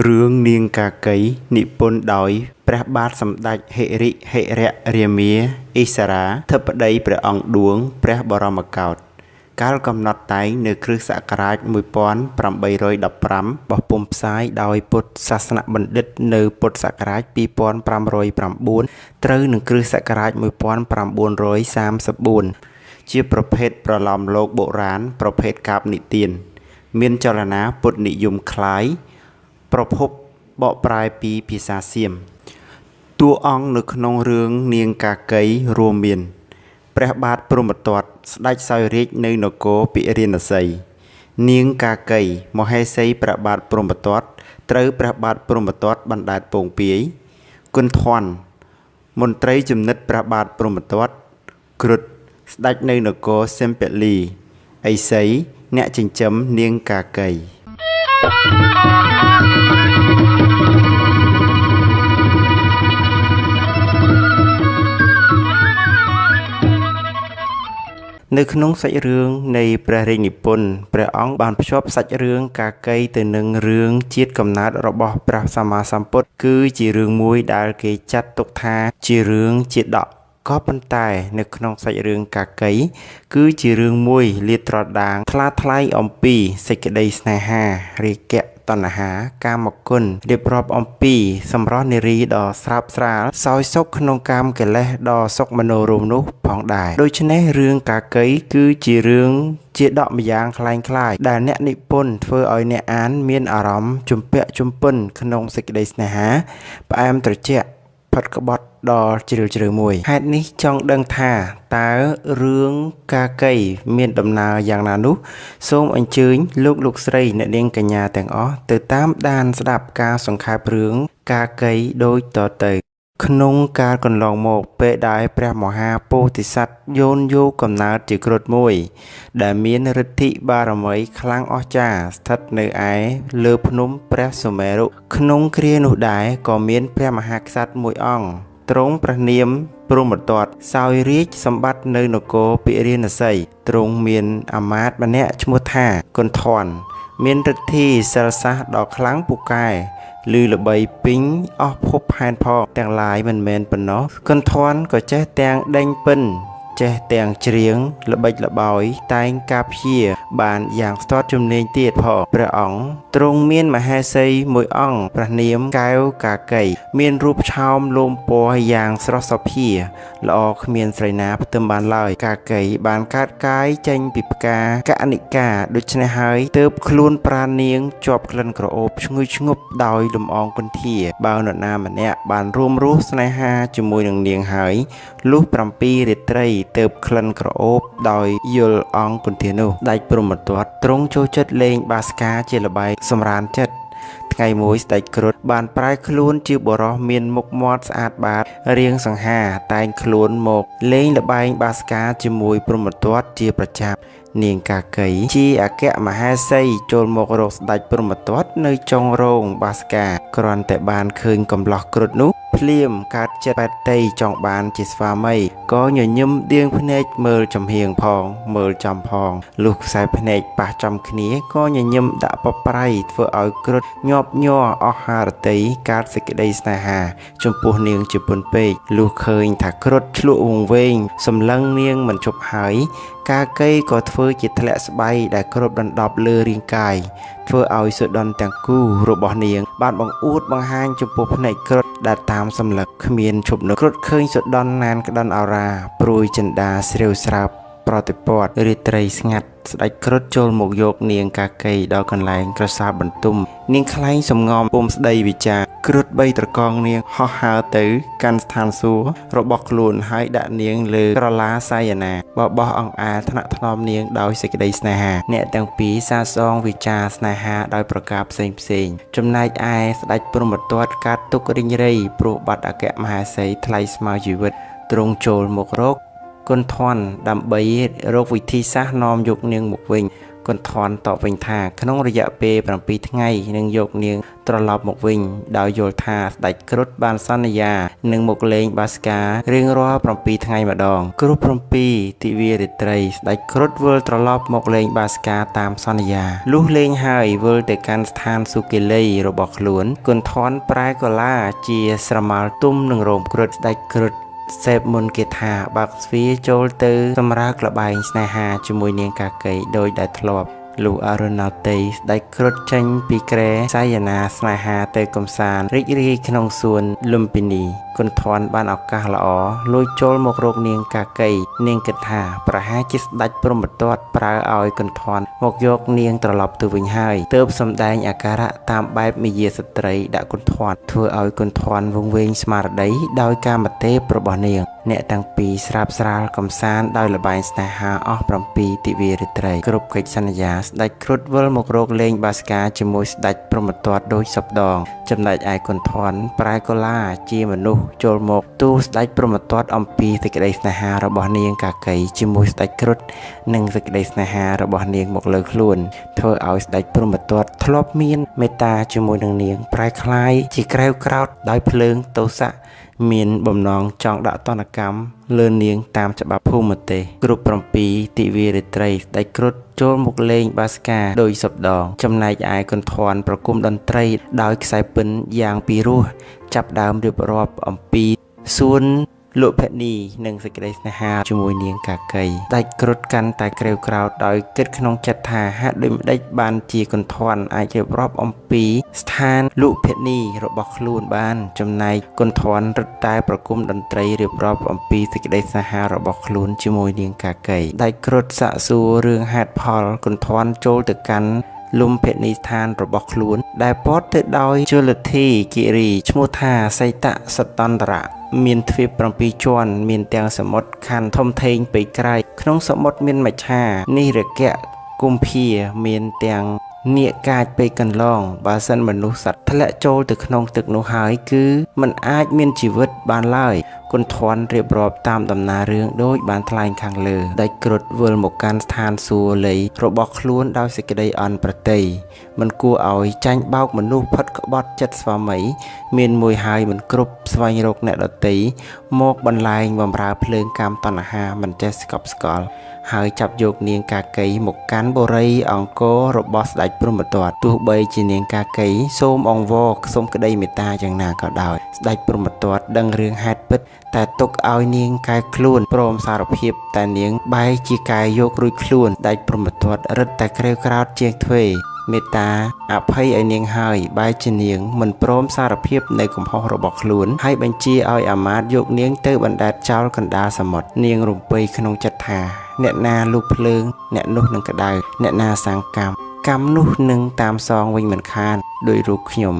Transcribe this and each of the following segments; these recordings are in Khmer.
រឿងនាងកាកីនិពន្ធដោយព្រះបាទសម្ដេចហិរិហិរៈរាមាឥសរាធិបតីព្រះអង្គឌួងព្រះបរមកោដ្ឋកាលកំណត់តែងនៅគ្រិស្តសករាជ1815បោះពុម្ពផ្សាយដោយពុទ្ធសាសនបណ្ឌិតនៅពុទ្ធសករាជ2509ត្រូវនឹងគ្រិស្តសករាជ1934ជាប្រភេទប្រឡំលោកបុរាណប្រភេទកាព្យនិទានមានចលនាពុទ្ធនិយមคล้ายប្រភពបកប្រែពីភាសាសៀមតួអង្គនៅក្នុងរឿងនាងកាកីរួមមានព្រះបាទព្រហ្មទត្តស្ដេចសោយរាជ្យនៅនគរពិរិណសីនាងកាកីមហេសីព្រះបាទព្រហ្មទត្តត្រូវព្រះបាទព្រហ្មទត្តបណ្ដែតពងពាយគុណធនមន្ត្រីចំណិតព្រះបាទព្រហ្មទត្តគ្រុឌស្ដេចនៅនគរសិម្ពលីឥសីអ្នកចិញ្ចឹមនាងកាកីនៅក្នុងសាច់រឿងនៃព្រះរាជនិពន្ធព្រះអង្គបានភ្ជាប់សាច់រឿងកាកីទៅនឹងរឿងជាតិកំណើតរបស់ព្រះសម្មាសម្ពុទ្ធគឺជារឿងមួយដែលគេចាត់ទុកថាជារឿងជាដកក៏ប៉ុន្តែនៅក្នុងសាច់រឿងកាកីគឺជារឿងមួយលាតត្រដាងថ្លាថ្លៃអំពីសេចក្តីស្នេហារាគៈតណ្ហាកាមគុណរៀបរាប់អំពីសម្រស់នារីដ៏ស្រើបស្រាលសោយសុខក្នុងកាមកិលេសដ៏សុខមនោរម្យនោះផងដែរដូច្នេះរឿងកាកីគឺជារឿងជាដកម្យ៉ាងคล้ายដែលអ្នកនិពន្ធធ្វើឲ្យអ្នកអានមានអារម្មណ៍ជំពាក់ជំពិនក្នុងសេចក្តីស្នេហាផ្អែមត្រជាក់ផិតក្បត់ដ៏ជ្រាលជ្រៅមួយហេតុនេះចង់ដឹងថាតើរឿងកាកីមានដំណើរយ៉ាងណានោះសូមអញ្ជើញលោកស្រីអ្នកនាងកញ្ញាទាំងអស់ទៅតាមដានស្ដាប់ការសង្ខេបរឿងកាកីដូចតទៅក្នុងកាលកន្លងមកពេលដែលព្រះមហាពោធិសត្វយោនយកកំណើតជាគ្រុឌមួយដែលមានឫទ្ធិបារមីខ្លាំងអស្ចារ្យស្ថិតនៅឯលើភ្នំព្រះសុមេរុក្នុងគ្រានោះដែរក៏មានព្រះមហាក្សត្រមួយអង្គទ្រង់ព្រះនាមព្រហ្មទត្តសោយរាជ្យសម្បត្តិនៅនគរពិរិណសីទ្រង់មានអាមាត្យម្នាក់ឈ្មោះថាគុណធនមានឫទ្ធិសិលសាស្ត្រដ៏ខ្លាំងពូកែឮល្បីពេញអស់ភពផែនផងទាំងឡាយមិនមែនប៉ុណ្ណោះគុណធនក៏ចេះទាំងដេញពិនចេះទាំងច្រៀងល្បិចល្បោយតែងការព្យាបានយ៉ាងស្ទាត់ជំនាញទៀតផងព្រះអង្គទ្រង់មានមហេសីមួយអង្គព្រះនាមកែវកាកីមានរូបឆោមលោមពណ៌យ៉ាងស្រស់សោភាល្អគ្មានស្រីណាផ្ទឹមបានឡើយកាកីបានកើតកាយចេញពីផ្កាកនិកាដូច្នេះហើយទើបខ្លួនប្រាណនាងជាប់ក្លិនក្រអូបឈ្ងុយឈ្ងប់ដោយលំអងគន្ធាបើនរណាម្នាក់បានរួមរស់ស្នេហាជាមួយនឹងនាងហើយលុះ7រាត្រីទើបក្លិនក្រអូបដោយយល់អង្គគន្ធានោះស្ដេចព្រហ្មទត្តទ្រង់ចូលចិត្តលេងបាសកាជាល្បែងសម្រានចិត្តថ្ងៃមួយស្ដេចគ្រុឌបានប្រែខ្លួនជាបុរសមានមុខមាត់ស្អាតបាតរាងសង្ហាតែងខ្លួនមកលេងល្បែងបាសកាជាមួយព្រហ្មទត្តជាប្រចាំនាងកាកីជាអគ្គមហេសីចូលមករកស្ដេចព្រហ្មទត្តនៅចុងរោងបាសកាគ្រាន់តែបានឃើញកំឡោះគ្រុឌនោះភ្លាមកើតចិត្តបែតតីចង់បានជាស្វាមីក៏ញញឹមដៀងភ្នែកមើលចំហៀងផងមើលចំផងលុះខ្សែភ្នែកប៉ះចំគ្នាក៏ញញឹមដាក់បប្រៃធ្វើឲ្យគ្រុឌញាប់ញ័រអស់ហារតីកើតសេចក្តីស្នេហាចំពោះនាងជាពុនពេកលុះឃើញថាគ្រុឌឆ្លក់វង្វេងសម្លឹងនាងមិនជប់ហើយកាកីក៏ធ្វើជាធ្លាក់ស្បៃដែលគ្របដណ្ដប់លើរាងកាយធ្វើឲ្យសុដន់ទាំងគូរបស់នាងបានបង្អួតបង្ហាញចំពោះភ្នែកគ្រុឌដែលតាមសម្លឹកគ្មានឈប់នឹកគ្រុឌឃើញសុដន់ណានក្តន់អរាព្រួយចិន្តាស្រាវស្រាប់ប្រតិព័ទ្ធរាត្រីស្ងាត់ស្ដេចគ្រុឌចូលមកយកនាងកាកីដល់កន្លែងក្រសាលបន្ទុំនាងខ្លែងសំងំពុំស្ដីវិចារគ្រុឌបីត្រកងនាងហោះហើរទៅកាន់ស្ថានសួគ៌របស់ខ្លួនហើយដាក់នាងលើក្រឡាសាយនាបបោះអង្អែលថ្នាក់ថ្នមនាងដោយសេចក្តីស្នេហាអ្នកទាំងពីរសាសងវិចារស្នេហាដោយប្រការផ្សេងចំណែកឯស្ដេចព្រហ្មទត្តកាត់ទុករិញរៃព្រោះបាត់អគ្គមហេសីថ្លៃស្មើជីវិតទ្រង់ចូលមករកគុណធនដើម្បីរកវិធីសាស្ត្រនាំយកនាងមកវិញ គន្ធនតបវិញថាក្នុងរយៈពេល7ថ្ងៃនឹងយកនាងត្រឡប់មកវិញដោយយល់ថាស្ដេចគ្រុឌបានសន្យានឹងមកលេងបាសការៀងរាល់7ថ្ងៃម្ដងគ្រប់7ទិវារាត្រីស្ដេចគ្រុឌវិលត្រឡប់មកលេងបាសកាតាមសន្យាលុះលេងហើយវិលទៅកាន់ស្ថានសុគិលីរបស់ខ្លួនគន្ធនប្រែកលាជាស្រមាល់ទុំនឹងរោមគ្រុឌស្ដេចគ្រុឌសេពមុនគេថាបាក់ស្វីចូលទៅសម្រើក្លបែងស្នេហាជាមួយនាងកាកីដោយដែលធ្លាប់លុះអរុណោទ័យស្ដេចគ្រុឌចេញពីគ្រែសាយនាស្នេហាទៅកំសាន្តរីករាយក្នុងសួនលុម្ពិនីគន្ធនបានឱកាសល្អលួចចូលមករកនាងកាកីនាងគិតថាប្រហែលជាស្ដេចព្រហ្មទត្តប្រើឲ្យគន្ធនមកយកនាងត្រឡប់ទៅវិញហើយទើបសម្ដែងអាការៈតាមបែបមាយាស្ត្រីដាក់គន្ធនធ្វើឲ្យគន្ធនវង្វេងស្មារតីដោយកាមទេពរបស់នាងអ្នកទាំងពីរស្រាបស្រាលកំសាន្តដោយល្បែងស្នេហាអស់7ទិវារាត្រីគ្រប់កិច្ចសន្យាស្ដេចគ្រុឌវិលមករកលេងបាសកាជាមួយស្ដេចព្រហ្មទត្តដោយសពដងចំណែកឯគន្ធនប្រែកលាជាមនុស្សចូលមកទូស្ដេចព្រហ្មទត្តអំពីសេចក្តីស្នេហារបស់នាងកាកីជាមួយស្ដេចគ្រុឌនិងសេចក្តីស្នេហារបស់នាងមកលើខ្លួនធ្វើឲ្យស្ដេចព្រហ្មទត្តធ្លាប់មានមេត្តាជាមួយនឹងនាងប្រែคล้ายជាក្រែវក្រោតដោយភ្លើងទោសៈមានបំណងចង់ដាក់ទណ្ឌកម្មលើនាងតាមច្បាប់ភូមិទេសគ្រប់7ទិវារាត្រីស្ដេចគ្រុឌចូលមកលេងបាសកាដោយសពដងចំណែកឯគន្ធនប្រគំតន្ត្រីដោយខ្សែពិណយ៉ាងពីរោះចាប់ដើមរៀបរាប់អំពីសួនលុភនីនិងសេចក្តីស្នេហាជាមួយនាងកាកីស្ដេចគ្រុឌកាន់តែក្រេវក្រោធដោយគិតក្នុងចិត្តថាហាក់ដូចម្ដេចបានជាគន្ធនអាចរៀបរាប់អំពីស្ថានលុភនីរបស់ខ្លួនបានចំណែកគន្ធនរឹតតែប្រគំតន្ត្រីរៀបរាប់អំពីសេចក្តីស្នេហារបស់ខ្លួនជាមួយនាងកាកីស្ដេចគ្រុឌសាកសួររឿងហេតុផលគន្ធនចូលទៅកាន់លំភនីស្ថានរបស់ខ្លួនដែលព័ទ្ធទៅដោយជលធិគិរីឈ្មោះថាសីតសតន្តរៈមានទ្វីប7ជាន់មានទាំងសមុទ្រខណ្ឌធំធេងពេកក្រៃក្នុងសមុទ្រមានមច្ឆានិរកៈគុម្ភាមានទាំងនាគកាចពេកកន្លងបើសិនមនុស្សសត្វធ្លាក់ចូលទៅក្នុងទឹកនោះហើយគឺมันអាចមានជីវិតបានឡើយគន្ធនរៀបរាប់តាមដំណើររឿងដូចបានថ្លែងខាងលើស្ដេចគ្រុឌវិលមកកាន់ស្ថានសួគ៌លីរបស់ខ្លួនដោយសេចក្តីអន់ប្រតិយមិនគួរឲ្យចាញ់បោកមនុស្សផិតក្បត់ចិត្តស្វាមីមានមួយហើយមិនគ្រប់ស្វែងរកអ្នកដទៃមកបន្លែងបំរើភ្លើងកាមតណ្ហាមិនចេះស្កប់ស្កល់ហើយចាប់យកនាងកាកីមកកាន់បុរីអង្គររបស់ស្ដេចព្រហ្មទត្តទោះបីជានាងកាកីសូមអង្វរសូមក្តីមេត្តាយ៉ាងណាក៏ដោយស្ដេចព្រហ្មទត្តដឹងរឿងហេតុពិតតែទុកឲ្យនាងកែខ្លួនព្រមសារភាពតែនាងបែរជាកែយករួចខ្លួនស្ដេចព្រហ្មទត្តរឹតតែក្រេវក្រោធជាងទ្វេមេត្តាអភ័យឲ្យនាងហើយបែរជានាងមិនព្រមសារភាពនៅកំហុសរបស់ខ្លួនហើយបញ្ជាឲ្យអាមាត្យយកនាងទៅបណ្ដែតចោលកណ្ដាលសមុទ្រនាងរំពៃក្នុងចិត្តថាអ្នកណាលូកភ្លើងអ្នកនោះនឹងក្តៅអ្នកណាសាងកម្មនោះនឹងតាមសងវិញមិនខានដោយរូបខ្ញុំ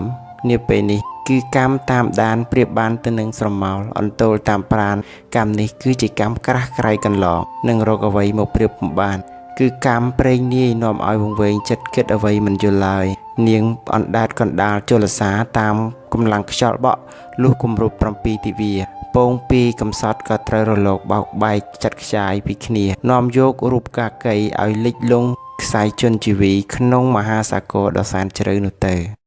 នាពេលនេះគឺកម្មតាមដានប្រៀបបានទៅនឹងស្រមោលអន្ទោលតាមប្រាណកម្មនេះគឺជាកម្មក្រាស់ក្រៃកន្លងនឹងរកអ្វីមកប្រៀបមិនបានគឺកម្មប្រេងនាយនាំឲ្យវង្វេងចិត្តគិតអ្វីមិនយល់ឡើយនាងអណ្ដែតកណ្ដាលជលសាតាមកម្លាំងខ្យល់បក់លុះគម្រប់7ទិវាពងពីកំសត់ក៏ត្រូវរលកបោកបែកចាត់ខ្ចាយពីគ្នានាំយករូបកាកីឲ្យលិចលង់ខ្សែជន់ជីវីក្នុងមហាសាគរដ៏សែនជ្រៅនោះទៅ